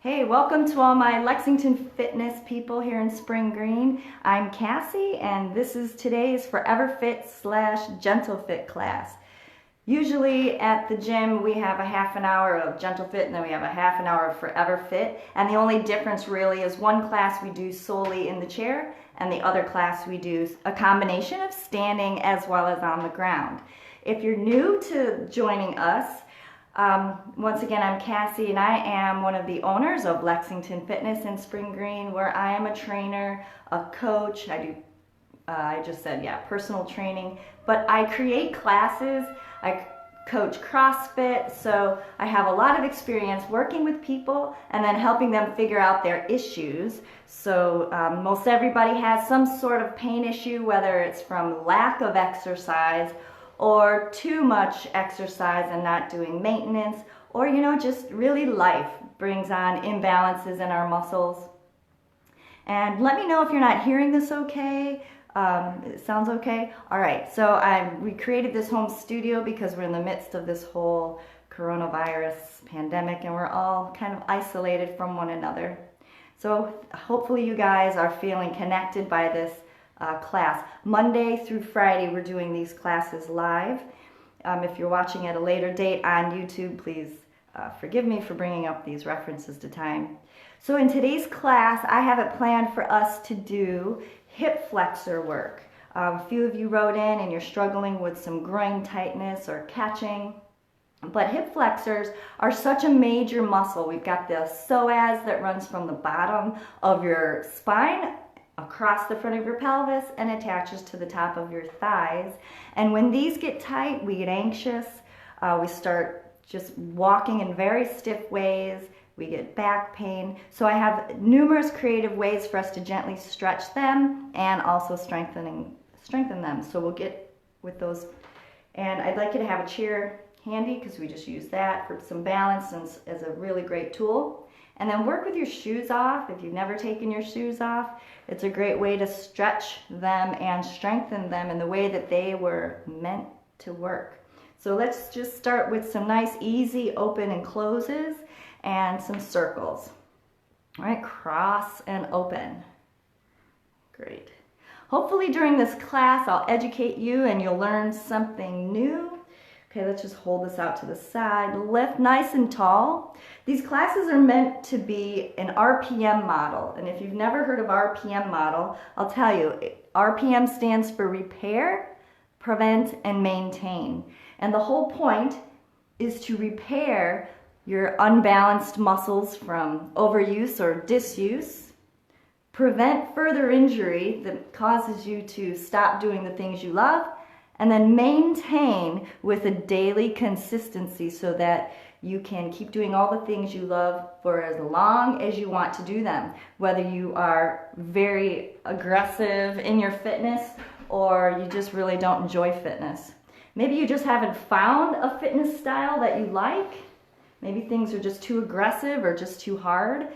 Hey, welcome to all my Lexington fitness people here in Spring Green. I'm Cassie and this is today's Forever Fit / Gentle Fit class. Usually at the gym we have a half an hour of Gentle Fit and then we have a half an hour of Forever Fit, and the only difference really is one class we do solely in the chair and the other class we do a combination of standing as well as on the ground. If you're new to joining us, once again, I'm Cassie and I am one of the owners of Lexington Fitness in Spring Green, where I am a trainer, a coach. I just said, personal training, but I create classes. I coach CrossFit, so I have a lot of experience working with people and then helping them figure out their issues. So most everybody has some sort of pain issue, whether it's from lack of exercise or too much exercise and not doing maintenance, or just really life brings on imbalances in our muscles. And let me know if you're not hearing this okay. It sounds okay? All right, so we created this home studio because we're in the midst of this whole coronavirus pandemic and we're all kind of isolated from one another. So hopefully you guys are feeling connected by this class. Monday through Friday we're doing these classes live. If you're watching at a later date on YouTube, please forgive me for bringing up these references to time. So in today's class I have it planned for us to do hip flexor work. A few of you wrote in and you're struggling with some groin tightness or catching. But hip flexors are such a major muscle. We've got the psoas that runs from the bottom of your spine across the front of your pelvis and attaches to the top of your thighs. And when these get tight, we get anxious. We start just walking in very stiff ways. We get back pain. So I have numerous creative ways for us to gently stretch them and also strengthen them. So we'll get with those. And I'd like you to have a chair handy because we just use that for some balance and as a really great tool. And then work with your shoes off. If you've never taken your shoes off, it's a great way to stretch them and strengthen them in the way that they were meant to work. So let's just start with some nice easy open and closes and some circles. All right, cross and open. Great. Hopefully during this class I'll educate you and you'll learn something new. Okay, let's just hold this out to the side. Lift nice and tall. These classes are meant to be an RPM model. And if you've never heard of RPM model, I'll tell you, RPM stands for repair, prevent, and maintain. And the whole point is to repair your unbalanced muscles from overuse or disuse, prevent further injury that causes you to stop doing the things you love, and then maintain with a daily consistency so that you can keep doing all the things you love for as long as you want to do them. Whether you are very aggressive in your fitness or you just really don't enjoy fitness. Maybe you just haven't found a fitness style that you like. Maybe things are just too aggressive or just too hard.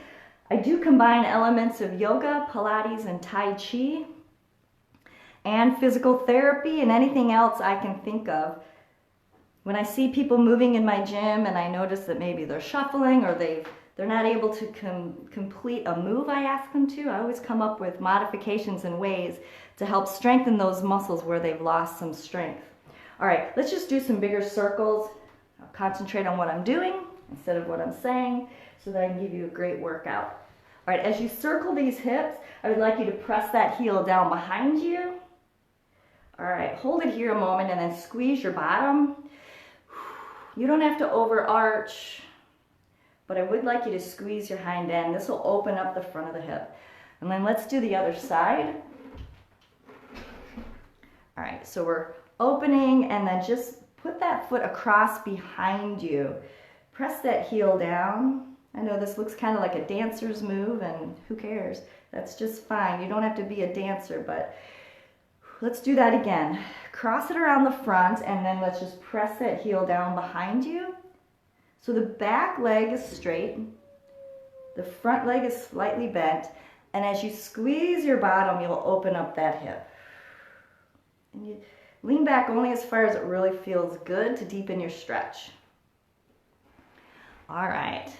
I do combine elements of yoga, Pilates, and Tai Chi, and physical therapy and anything else I can think of. When I see people moving in my gym and I notice that maybe they're shuffling or they're not able to complete a move I ask them to, I always come up with modifications and ways to help strengthen those muscles where they've lost some strength. All right, let's just do some bigger circles. I'll concentrate on what I'm doing instead of what I'm saying so that I can give you a great workout. All right, as you circle these hips, I would like you to press that heel down behind you. All right, hold it here a moment and then squeeze your bottom. You don't have to overarch, but I would like you to squeeze your hind end. This will open up the front of the hip. And then let's do the other side. All right, so we're opening and then just put that foot across behind you. Press that heel down. I know this looks kind of like a dancer's move and who cares? That's just fine. You don't have to be a dancer, but let's do that again. Cross it around the front and then let's just press that heel down behind you. So the back leg is straight, the front leg is slightly bent, and as you squeeze your bottom, you'll open up that hip. And you lean back only as far as it really feels good to deepen your stretch. All right.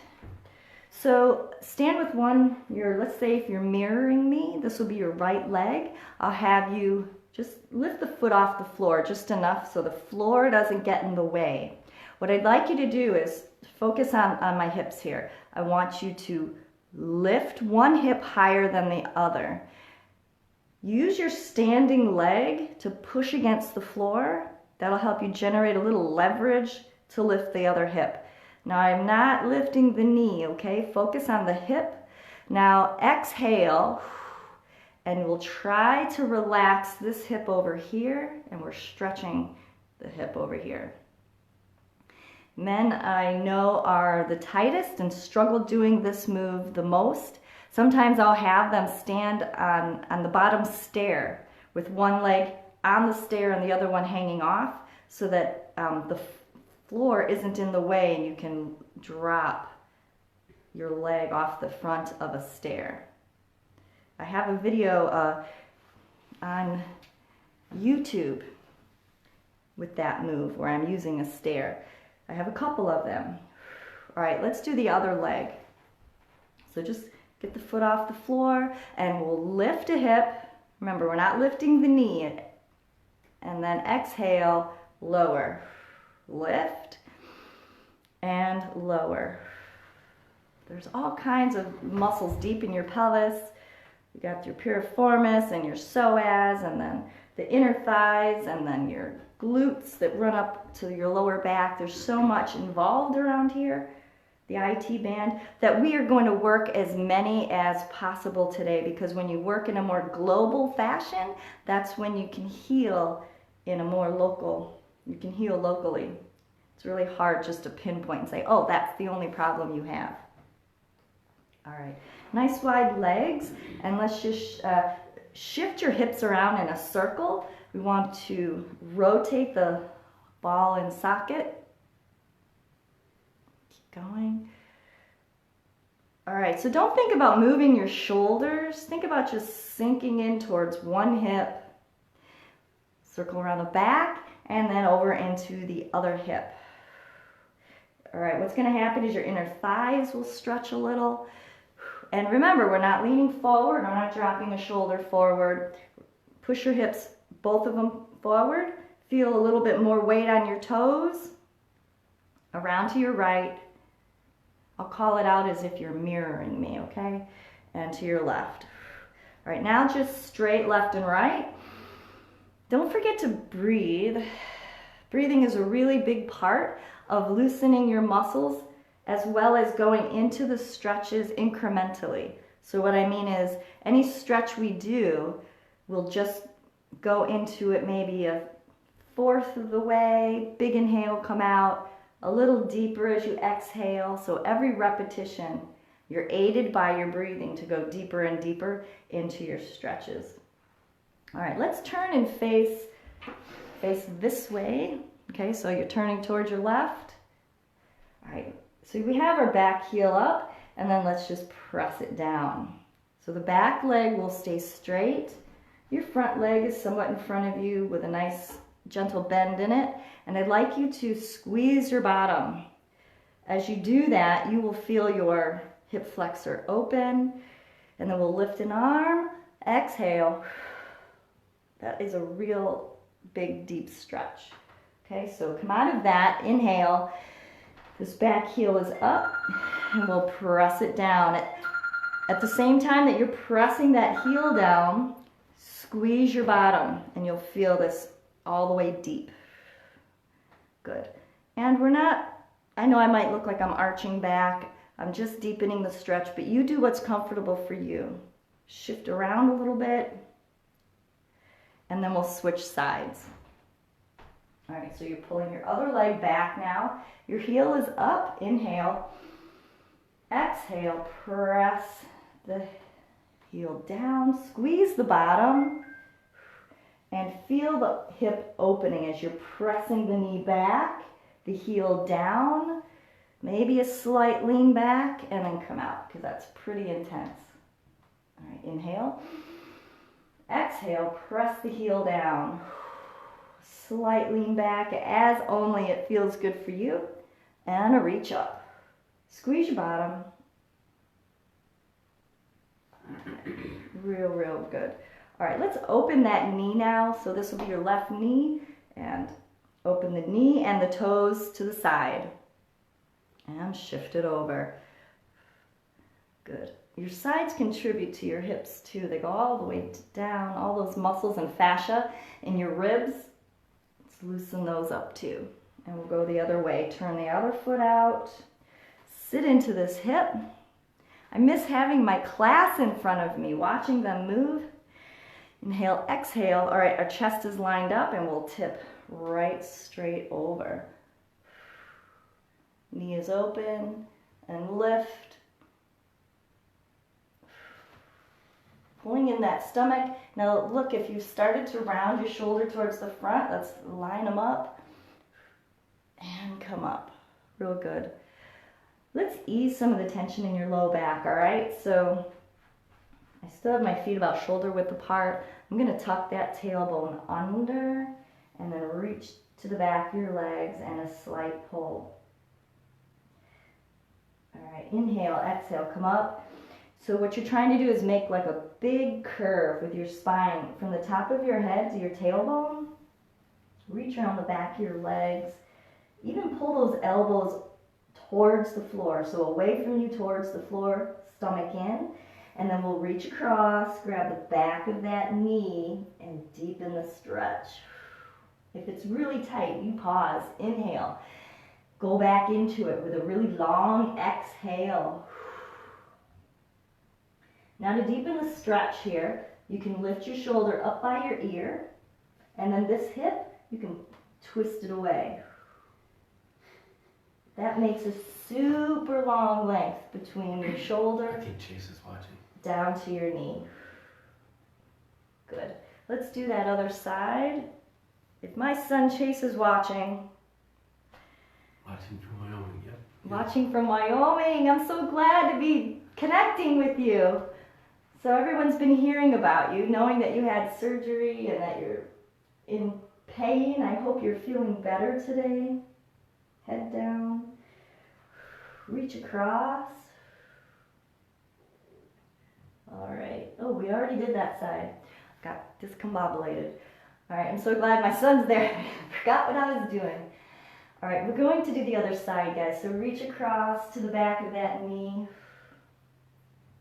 So stand with let's say if you're mirroring me, this will be your right leg. I'll have you just lift the foot off the floor just enough so the floor doesn't get in the way. What I'd like you to do is focus on my hips here. I want you to lift one hip higher than the other. Use your standing leg to push against the floor. That'll help you generate a little leverage to lift the other hip. Now I'm not lifting the knee, okay? Focus on the hip. Now exhale, and we'll try to relax this hip over here, and we're stretching the hip over here. Men, I know, are the tightest and struggle doing this move the most. Sometimes I'll have them stand on the bottom stair with one leg on the stair and the other one hanging off so that the floor isn't in the way and you can drop your leg off the front of a stair. I have a video on YouTube with that move where I'm using a stair. I have a couple of them. All right, let's do the other leg. So just get the foot off the floor and we'll lift a hip. Remember, we're not lifting the knee. And then exhale, lower. Lift and lower. There's all kinds of muscles deep in your pelvis. You got your piriformis and your psoas, and then the inner thighs, and then your glutes that run up to your lower back. There's so much involved around here, the IT band, that we are going to work as many as possible today, because when you work in a more global fashion, that's when you can heal in a more local. You can heal locally. It's really hard just to pinpoint and say, oh, that's the only problem you have. All right, nice wide legs, and let's just shift your hips around in a circle. We want to rotate the ball and socket. Keep going. All right, so don't think about moving your shoulders. Think about just sinking in towards one hip. Circle around the back, and then over into the other hip. All right, what's going to happen is your inner thighs will stretch a little. And remember, we're not leaning forward, we're not dropping a shoulder forward. Push your hips, both of them forward. Feel a little bit more weight on your toes. Around to your right. I'll call it out as if you're mirroring me, okay? And to your left. All right, now just straight left and right. Don't forget to breathe. Breathing is a really big part of loosening your muscles as well as going into the stretches incrementally. So what I mean is any stretch we do, we'll just go into it maybe a fourth of the way, big inhale, come out, a little deeper as you exhale. So every repetition, you're aided by your breathing to go deeper and deeper into your stretches. All right, let's turn and face this way. Okay, so you're turning towards your left. All right, so we have our back heel up, and then let's just press it down. So the back leg will stay straight. Your front leg is somewhat in front of you with a nice gentle bend in it, and I'd like you to squeeze your bottom. As you do that, you will feel your hip flexor open, and then we'll lift an arm, exhale. That is a real big, deep stretch. Okay, so come out of that, inhale. This back heel is up, and we'll press it down. At the same time that you're pressing that heel down, squeeze your bottom, and you'll feel this all the way deep. Good. And we're not, I know I might look like I'm arching back. I'm just deepening the stretch, but you do what's comfortable for you. Shift around a little bit, and then we'll switch sides. All right, so you're pulling your other leg back now. Your heel is up, inhale. Exhale, press the heel down, squeeze the bottom, and feel the hip opening as you're pressing the knee back, the heel down, maybe a slight lean back, and then come out, because that's pretty intense. All right, inhale. Exhale, press the heel down. Slight lean back as only it feels good for you, and a reach up. Squeeze your bottom, real good. All right, let's open that knee now. So this will be your left knee, and open the knee and the toes to the side. And shift it over. Good. Your sides contribute to your hips too. They go all the way down, all those muscles and fascia in your ribs. Let's loosen those up too. And we'll go the other way. Turn the other foot out. Sit into this hip. I miss having my class in front of me, watching them move. Inhale, exhale. All right, our chest is lined up and we'll tip right straight over. Knee is open and lift. Pulling in that stomach. Now look, if you started to round your shoulder towards the front, let's line them up and come up. Real good. Let's ease some of the tension in your low back, all right? So I still have my feet about shoulder width apart. I'm gonna tuck that tailbone under and then reach to the back of your legs and a slight pull. All right, inhale, exhale, come up. So what you're trying to do is make like a big curve with your spine from the top of your head to your tailbone. Reach around the back of your legs. Even pull those elbows towards the floor. So away from you towards the floor, stomach in. And then we'll reach across, grab the back of that knee and deepen the stretch. If it's really tight, you pause, inhale. Go back into it with a really long exhale. Now to deepen the stretch here, you can lift your shoulder up by your ear, and then this hip, you can twist it away. That makes a super long length between your shoulder I think Chase is watching. Down to your knee. Good. Let's do that other side. If my son Chase is watching. Watching from Wyoming, yep. Watching from Wyoming. I'm so glad to be connecting with you. So everyone's been hearing about you, knowing that you had surgery and that you're in pain. I hope you're feeling better today. Head down. Reach across. All right. Oh, we already did that side. Got discombobulated. All right, I'm so glad my son's there. I forgot what I was doing. All right, we're going to do the other side, guys. So reach across to the back of that knee.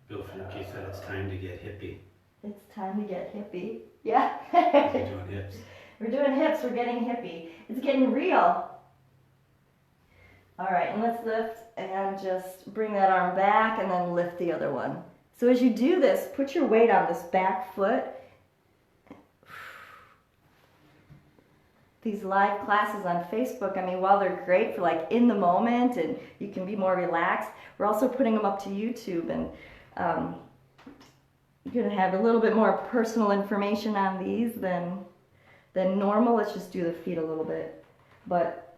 Bill Fluke said it's time to get hippie. It's time to get hippie. Yeah. We're doing hips. We're doing hips. We're getting hippie. It's getting real. All right, and let's lift and just bring that arm back and then lift the other one. So as you do this, put your weight on this back foot. These live classes on Facebook, I mean, while they're great for like in the moment and you can be more relaxed, we're also putting them up to YouTube, and you're going to have a little bit more personal information on these than normal. Let's just do the feet a little bit. But,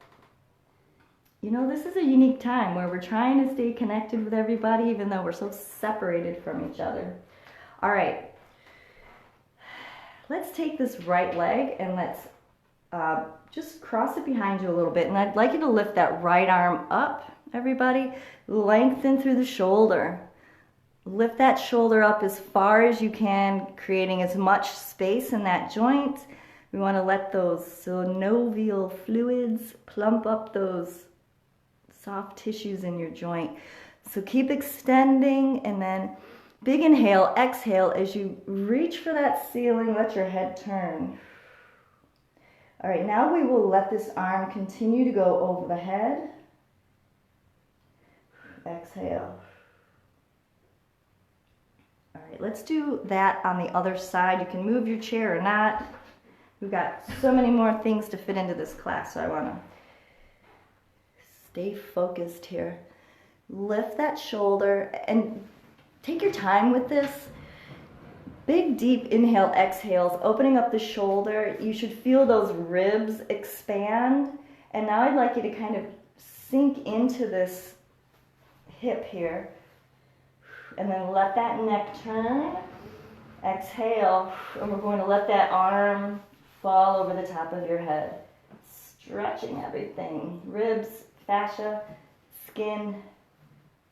you know, this is a unique time where we're trying to stay connected with everybody even though we're so separated from each other. All right. Let's take this right leg and let's just cross it behind you a little bit. And I'd like you to lift that right arm up, everybody. Lengthen through the shoulder. Lift that shoulder up as far as you can, creating as much space in that joint. We want to let those synovial fluids plump up those soft tissues in your joint. So keep extending, and then big inhale, exhale as you reach for that ceiling, let your head turn. All right, now we will let this arm continue to go over the head. Exhale. All right, let's do that on the other side. You can move your chair or not. We've got so many more things to fit into this class, so I want to stay focused here. Lift that shoulder and take your time with this. Big, deep inhale, exhales, opening up the shoulder. You should feel those ribs expand. And now I'd like you to kind of sink into this hip here. And then let that neck turn. Exhale. And we're going to let that arm fall over the top of your head. Stretching everything. Ribs, fascia, skin,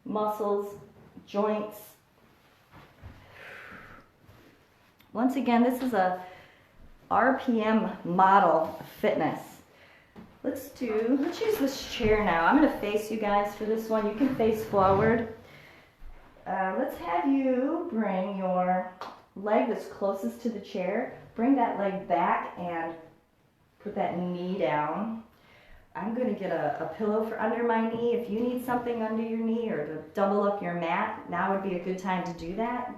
muscles, joints. Once again, this is a RPM model of fitness. Let's use this chair now. I'm gonna face you guys for this one. You can face forward. Let's have you bring your leg that's closest to the chair. Bring that leg back and put that knee down. I'm going to get a pillow for under my knee. If you need something under your knee or to double up your mat, now would be a good time to do that.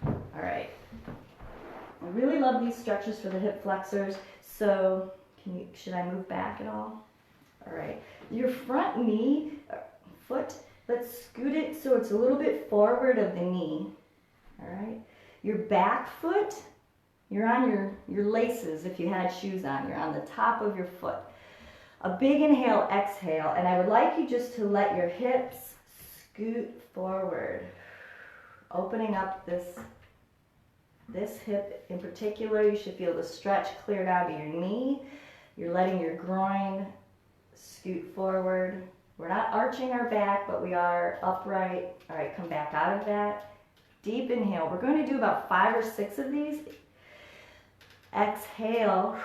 All right. I really love these stretches for the hip flexors. So should I move back at all? All right. Your front knee, foot, let's scoot it so it's a little bit forward of the knee. All right. Your back foot, you're on your laces if you had shoes on. You're on the top of your foot. A big inhale, exhale, and I would like you just to let your hips scoot forward. Opening up this hip in particular, you should feel the stretch clear down to your knee. You're letting your groin scoot forward. We're not arching our back, but we are upright. All right, come back out of that. Deep inhale. We're going to do about 5 or 6 of these. Exhale.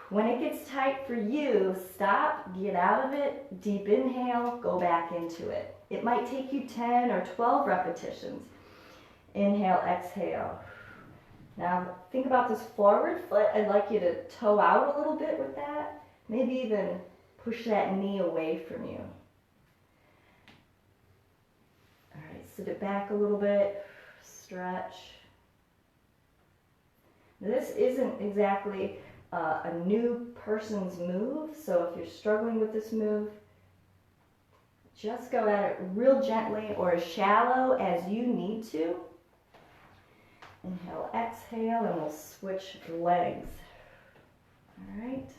When it gets tight for you, stop, get out of it. Deep inhale, go back into it. It might take you 10 or 12 repetitions. Inhale, exhale. Now think about this forward foot. I'd like you to toe out a little bit with that. Maybe even push that knee away from you. All right, sit it back a little bit, stretch. Now, this isn't exactly a new person's move, so if you're struggling with this move, just go at it real gently or as shallow as you need to. Inhale, exhale, and we'll switch legs. All right,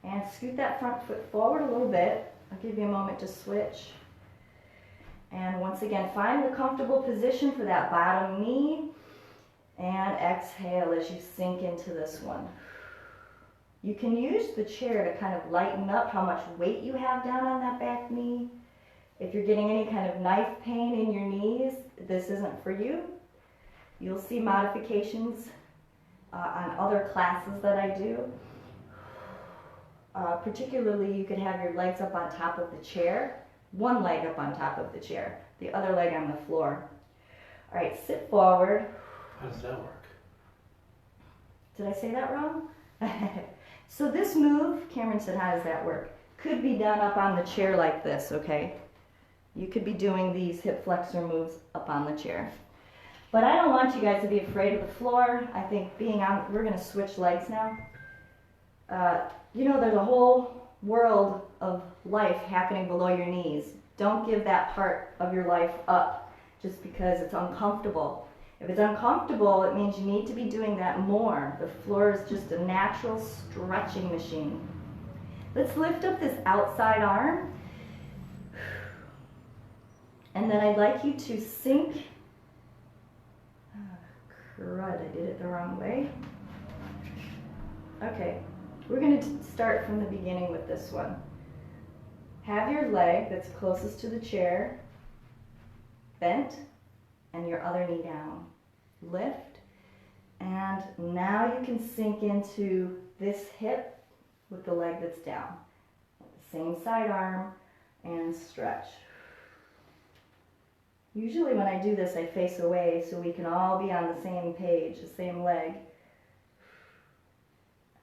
and scoot that front foot forward a little bit. I'll give you a moment to switch. And once again, find the comfortable position for that bottom knee. And exhale as you sink into this one. You can use the chair to kind of lighten up how much weight you have down on that back knee. If you're getting any kind of knife pain in your knees, this isn't for you. You'll see modifications on other classes that I do. Particularly, you could have your legs up on top of the chair. One leg up on top of the chair, the other leg on the floor. All right, sit forward. How does that work? Did I say that wrong? So this move, Cameron said, how does that work? Could be done up on the chair like this, okay? You could be doing these hip flexor moves up on the chair. But I don't want you guys to be afraid of the floor. I think we're gonna switch legs now. You know, there's a whole world of life happening below your knees. Don't give that part of your life up just because it's uncomfortable. If it's uncomfortable, it means you need to be doing that more. The floor is just a natural stretching machine. Let's lift up this outside arm. And then I'd like you to sink. Crud, I did it the wrong way. Okay, we're going to start from the beginning with this one. Have your leg that's closest to the chair bent and your other knee down. Lift, and now you can sink into this hip with the leg that's down. Same side arm and stretch. Usually when I do this, I face away so we can all be on the same page, the same leg.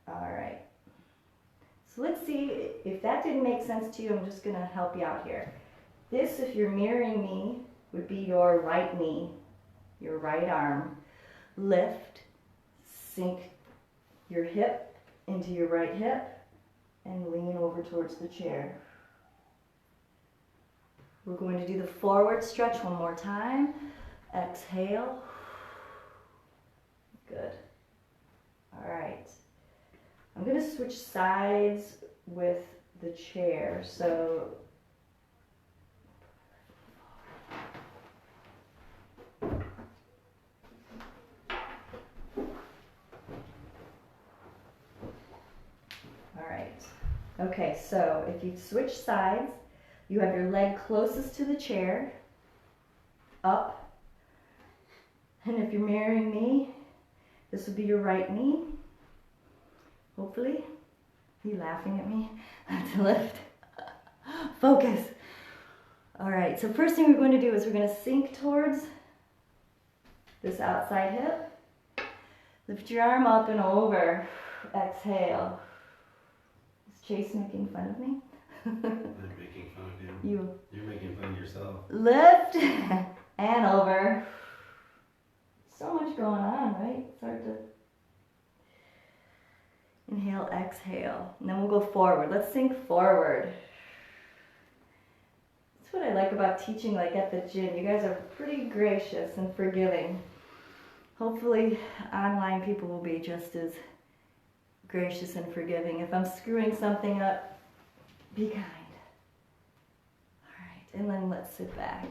All right. So let's see, if that didn't make sense to you, I'm just going to help you out here. This, if you're mirroring me, would be your right knee, your right arm. Lift, sink your hip into your right hip, and lean over towards the chair. We're going to do the forward stretch one more time. Exhale. Good. All right. I'm going to switch sides with the chair. So okay, so if you switch sides, you have your leg closest to the chair, up, And if you're mirroring me, this would be your right knee. Hopefully. Are you laughing at me? To lift. Focus. All right, so first thing we're going to do is we're going to sink towards this outside hip. Lift your arm up and over. Exhale. Is Chase making fun of me? I'm not making fun of you. You're making fun of yourself. Lift and over. So much going on, right? It's hard to... Inhale, exhale. And then we'll go forward. Let's sink forward. That's what I like about teaching, like at the gym. You guys are pretty gracious and forgiving. Hopefully online people will be just as gracious and forgiving. If I'm screwing something up, be kind. All right, and then let's sit back.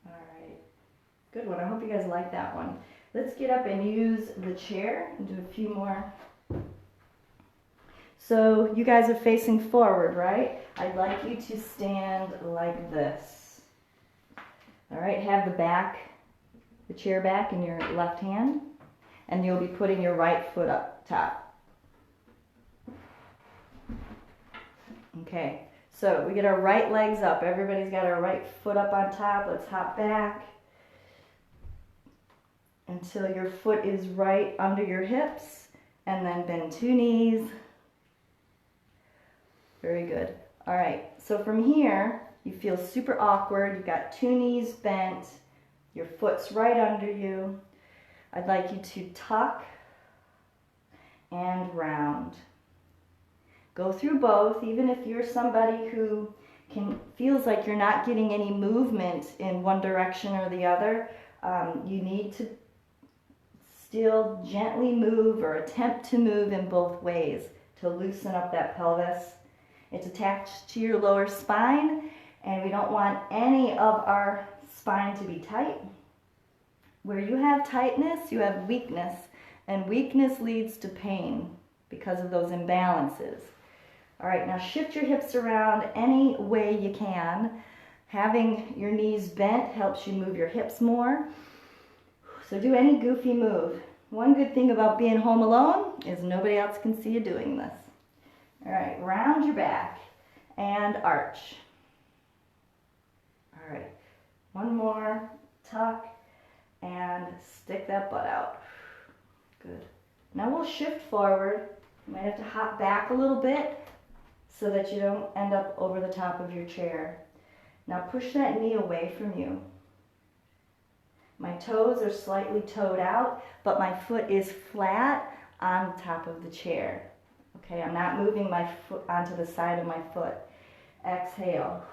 All right, good one. I hope you guys like that one. Let's get up and use the chair and do a few more. So you guys are facing forward, right? I'd like you to stand like this. All right, have the chair back in your left hand, and you'll be putting your right foot up top. Okay, so we get our right legs up. Everybody's got our right foot up on top. Let's hop back until your foot is right under your hips, and then bend 2 knees. Very good. All right, so from here, you feel super awkward. You've got 2 knees bent. Your foot's right under you. I'd like you to tuck and round. Go through both, even if you're somebody who feels like you're not getting any movement in one direction or the other. You need to still gently move or attempt to move in both ways to loosen up that pelvis. It's attached to your lower spine, and we don't want any of our spine to be tight. Where you have tightness, you have weakness, and weakness leads to pain because of those imbalances. All right, now shift your hips around any way you can. Having your knees bent helps you move your hips more. So do any goofy move. One good thing about being home alone is nobody else can see you doing this. All right, round your back and arch. All right, one more, tuck and stick that butt out. Good. Now we'll shift forward. You might have to hop back a little bit so that you don't end up over the top of your chair. Now push that knee away from you. My toes are slightly toed out, but my foot is flat on top of the chair. Okay, I'm not moving my foot onto the side of my foot. Exhale.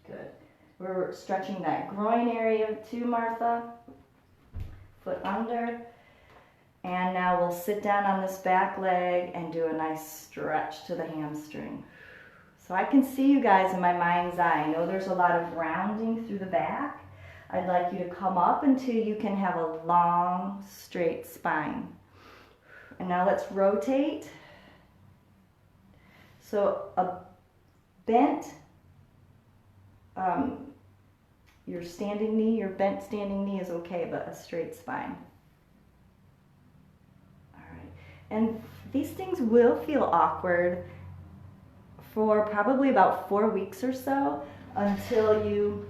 Good. We're stretching that groin area too, Martha. Foot under. And now we'll sit down on this back leg and do a nice stretch to the hamstring. So I can see you guys in my mind's eye. I know there's a lot of rounding through the back. I'd like you to come up until you can have a long, straight spine. And now let's rotate. So a bent, your standing knee, your bent standing knee is okay, but a straight spine. All right. And these things will feel awkward for probably about 4 weeks or so until you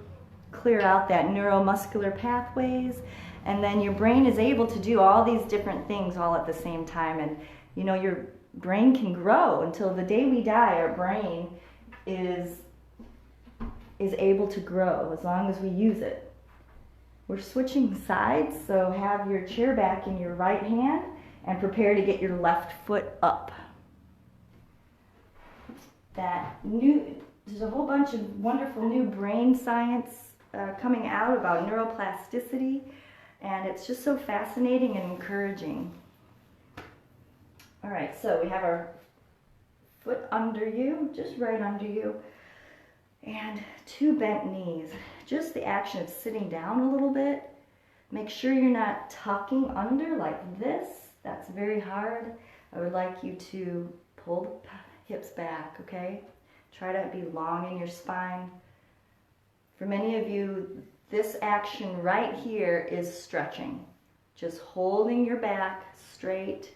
clear out that neuromuscular pathways, and then your brain is able to do all these different things all at the same time. And you know, your brain can grow until the day we die. Our brain is able to grow as long as we use it. We're switching sides, so have your chair back in your right hand and prepare to get your left foot up. There's a whole bunch of wonderful new brain science coming out about neuroplasticity, and it's just so fascinating and encouraging. All right, so we have our foot under you, just right under you, and 2 bent knees. Just the action of sitting down a little bit. Make sure you're not tucking under like this. That's very hard. I would like you to pull the hips back, okay? Try to be long in your spine. For many of you, this action right here is stretching. Just holding your back straight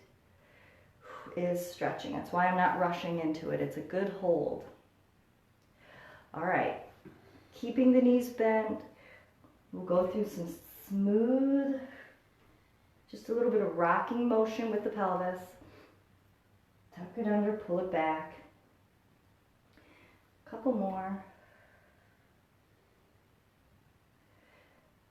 is stretching. That's why I'm not rushing into it. It's a good hold. All right, keeping the knees bent. We'll go through some smooth, just a little bit of rocking motion with the pelvis. Tuck it under, pull it back. A couple more.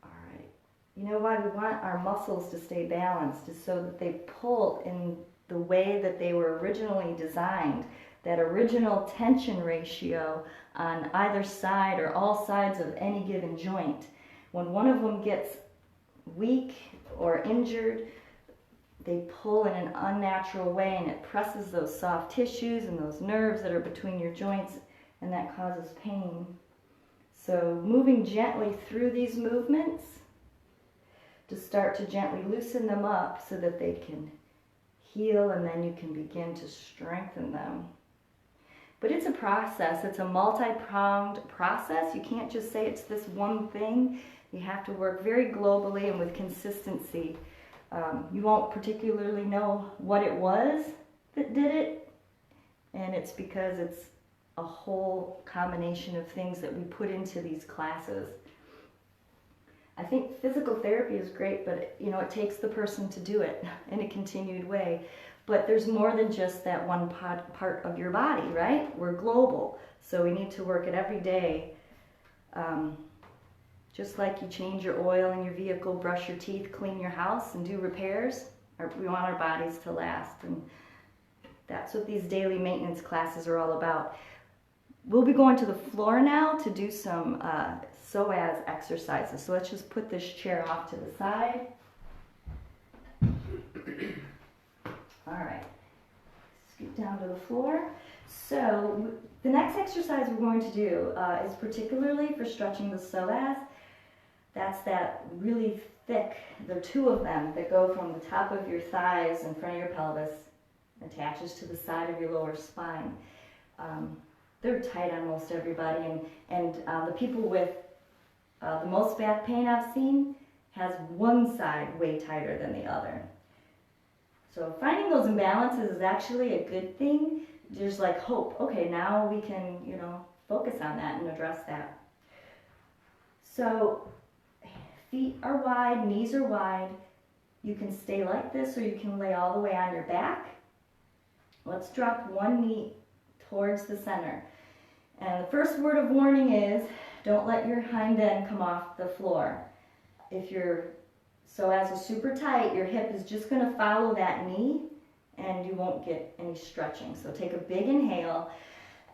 All right. You know why we want our muscles to stay balanced is so that they pull in the way that they were originally designed. That original tension ratio on either side or all sides of any given joint. When one of them gets weak or injured, they pull in an unnatural way and it presses those soft tissues and those nerves that are between your joints, and that causes pain. So moving gently through these movements to start to gently loosen them up so that they can heal, and then you can begin to strengthen them. But it's a process. It's a multi-pronged process. You can't just say it's this one thing. You have to work very globally and with consistency. You won't particularly know what it was that did it, and it's because it's a whole combination of things that we put into these classes. I think physical therapy is great, but it takes the person to do it in a continued way. But there's more than just that one part of your body, right? We're global, so we need to work it every day. Just like you change your oil in your vehicle, brush your teeth, clean your house, and do repairs, we want our bodies to last. And that's what these daily maintenance classes are all about. We'll be going to the floor now to do some psoas exercises. So let's just put this chair off to the side. All right, scoot down to the floor. So the next exercise we're going to do is particularly for stretching the psoas. That's that really thick, there are two of them that go from the top of your thighs in front of your pelvis, attaches to the side of your lower spine. They're tight on most everybody, and the people with the most back pain I've seen has one side way tighter than the other. So finding those imbalances is actually a good thing. There's like hope. Okay, now we can, focus on that and address that. So feet are wide, knees are wide. You can stay like this, or you can lay all the way on your back. Let's drop one knee towards the center. And the first word of warning is, don't let your hind end come off the floor. If your psoas is super tight, your hip is just going to follow that knee and you won't get any stretching. So take a big inhale,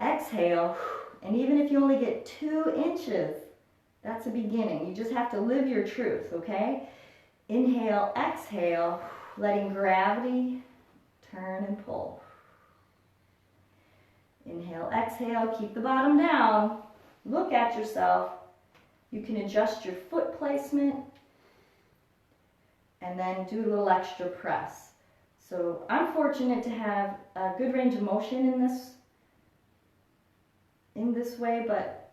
exhale, and even if you only get 2 inches, that's a beginning. You just have to live your truth, okay? Inhale, exhale, letting gravity turn and pull. Inhale, exhale, keep the bottom down. Look at yourself. You can adjust your foot placement and then do a little extra press. So I'm fortunate to have a good range of motion in this way, but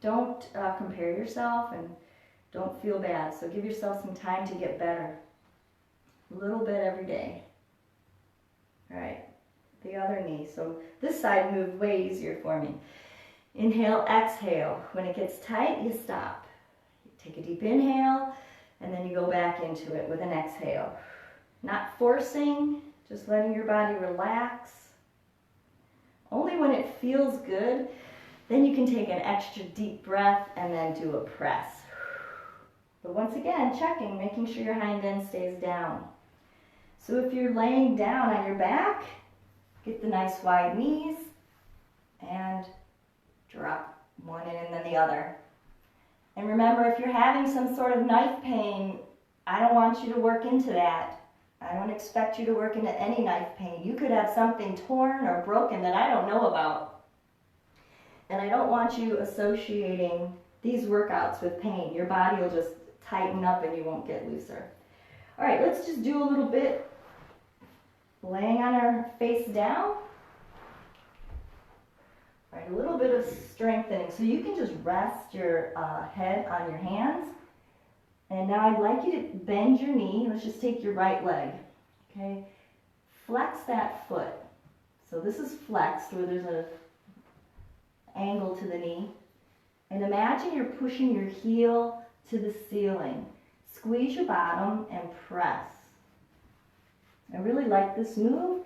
don't compare yourself and don't feel bad. So give yourself some time to get better. A little bit every day. All right, the other knee. So this side moved way easier for me. Inhale, exhale. When it gets tight, you stop. You take a deep inhale, and then you go back into it with an exhale. Not forcing, just letting your body relax. Only when it feels good, then you can take an extra deep breath and then do a press. But once again, checking, making sure your hind end stays down. So if you're laying down on your back, get the nice wide knees and drop one in and then the other. And remember, if you're having some sort of knife pain, I don't want you to work into that. I don't expect you to work into any knife pain. You could have something torn or broken that I don't know about. And I don't want you associating these workouts with pain. Your body will just tighten up and you won't get looser. All right, let's just do a little bit laying on our face down. All right, a little bit of strengthening. So you can just rest your head on your hands. And now I'd like you to bend your knee. Let's just take your right leg, okay? Flex that foot. So this is flexed where there's an angle to the knee. And imagine you're pushing your heel to the ceiling. Squeeze your bottom and press. I really like this move.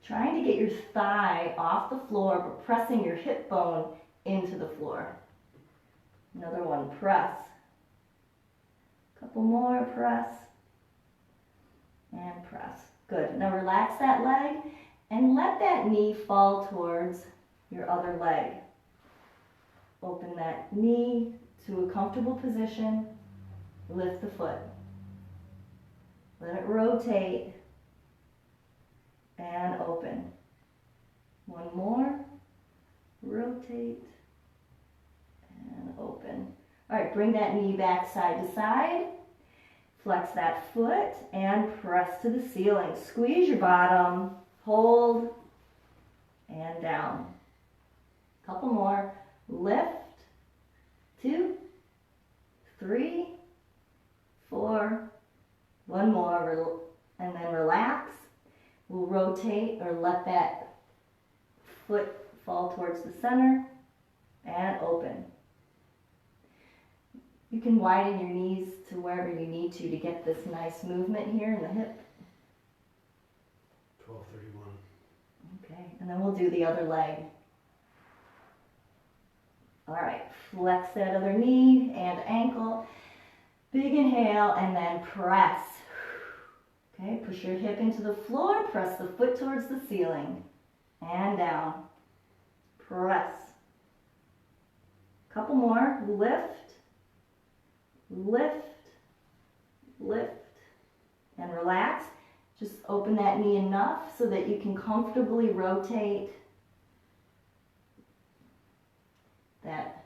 Trying to get your thigh off the floor, but pressing your hip bone into the floor. Another one, press. Couple more, press. And press. Good. Now relax that leg and let that knee fall towards your other leg. Open that knee to a comfortable position. Lift the foot. Let it rotate and open. One more. Rotate and open. All right, bring that knee back side to side. Flex that foot and press to the ceiling. Squeeze your bottom, hold, and down. Couple more. Lift. 2, 3, 4. One more, and then relax. We'll rotate or let that foot fall towards the center and open. You can widen your knees to wherever you need to get this nice movement here in the hip. 12:31. Okay, and then we'll do the other leg. All right, flex that other knee and ankle. Big inhale and then press. Okay, push your hip into the floor, press the foot towards the ceiling and down. Press. Couple more. Lift, lift, lift, and relax. Just open that knee enough so that you can comfortably rotate that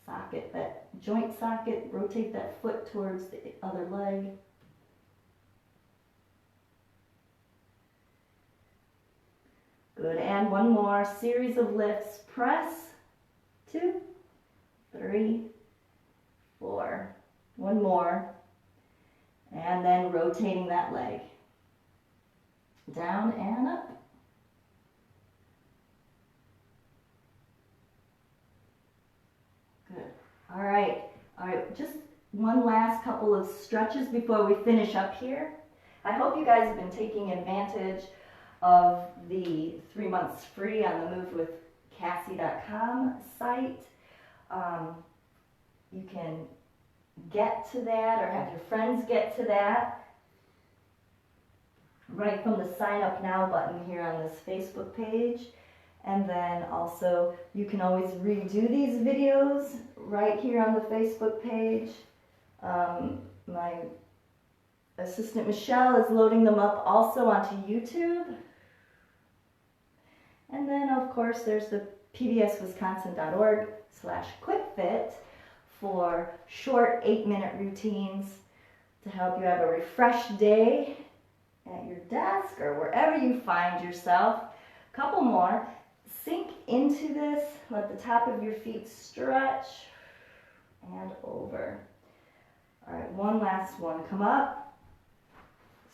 socket, that joint socket. Rotate that foot towards the other leg. Good, and one more series of lifts. Press, 2, 3, 4. One more, and then rotating that leg. Down and up. Good. All right, just one last couple of stretches before we finish up here. I hope you guys have been taking advantage of the 3 months free on the movewithcassie.com site. You can get to that or have your friends get to that right from the sign up now button here on this Facebook page. And then also you can always redo these videos right here on the Facebook page. My assistant Michelle is loading them up also onto YouTube. And then of course there's the pbswisconsin.org/quickfit for short 8-minute routines to help you have a refreshed day at your desk or wherever you find yourself. Couple more. Sink into this. Let the top of your feet stretch and over. All right, one last one. Come up.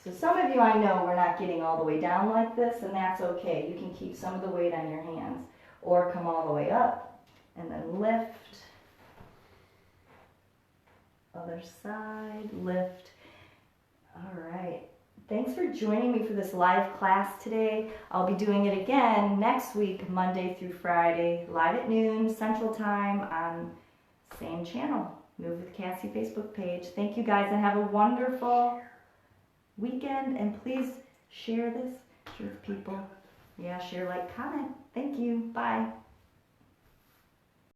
So some of you I know we're not getting all the way down like this, and that's okay. You can keep some of the weight on your hands or come all the way up and then lift. Other side, lift. All right. Thanks for joining me for this live class today. I'll be doing it again next week, Monday through Friday, live at noon Central Time on same channel, Move with Cassie Facebook page. Thank you guys and have a wonderful weekend, and please share this with people. Yeah, share, like, comment. Thank you. Bye.